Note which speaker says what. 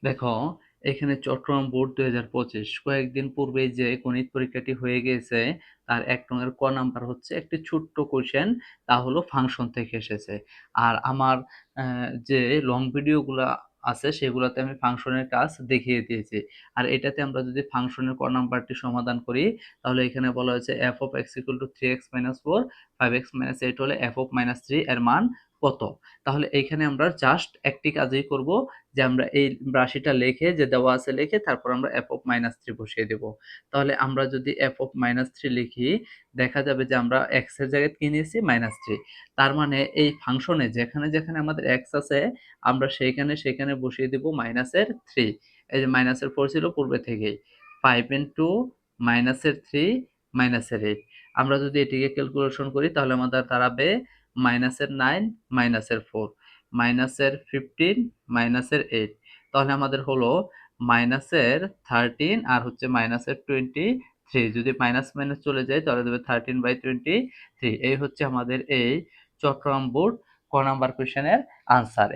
Speaker 1: দেখো, এখানে চট্টগ্রাম বোর্ড 2025 কয়েকদিন পূর্বেই যে গণিত পরীক্ষাটি হয়ে গিয়েছে, তার ১ নং এর ক নাম্বার হচ্ছে একটি ছোট্ট কোয়েশ্চেন, তা হলো ফাংশন থেকে এসেছে। আর আমার যে লং ভিডিওগুলা আছে সেগুলাতে আমি ফাংশনের কাজ দেখিয়ে দিয়েছি। আর এটাতে আমরা যদি ফাংশনের ক নাম্বারটি সমাধান করি, তাহলে এখানে বলা হয়েছে f of x equal to 3x minus 4, 5x minus 8 হলে f of minus 3 এর মান কত? তাহলে এইখানে আমরা জাস্ট একটি কাজই করব, যে আমরা এই রাশিটা লিখে, যে দেওয়া আছে লিখে, তারপর আমরা f of minus 3 বসিয়ে দেব। তাহলে আমরা যদি f of minus 3 লিখি, দেখা যাবে যে আমরা x এর জায়গায় কি নিয়েছি, minus 3। তার মানে এই ফাংশনে যেখানে যেখানে আমাদের x আছে, আমরা সেখানে বসিয়ে দেব মাইনাসের 3। এই যে মাইনাসের 4 ছিল পূর্বে থেকেই। 5 ইন্টু মাইনাসের 3 মাইনাসের 8। আমরা যদি এটিকে ক্যালকুলেশন করি, তাহলে আমাদের দাঁড়াবে মাইনাসের 9 মাইনাসের 4 মাইনাসের 15 মাইনাসের 8। তাহলে আমাদের হলো মাইনাসের 13 আর হচ্ছে মাইনাসের 23। যদি মাইনাস মাইনাস চলে যায় তাহলে দেবে 13/23। এই হচ্ছে আমাদের এই চট্টগ্রাম বোর্ড ক নাম্বার কোয়েশ্চেনের আনসার।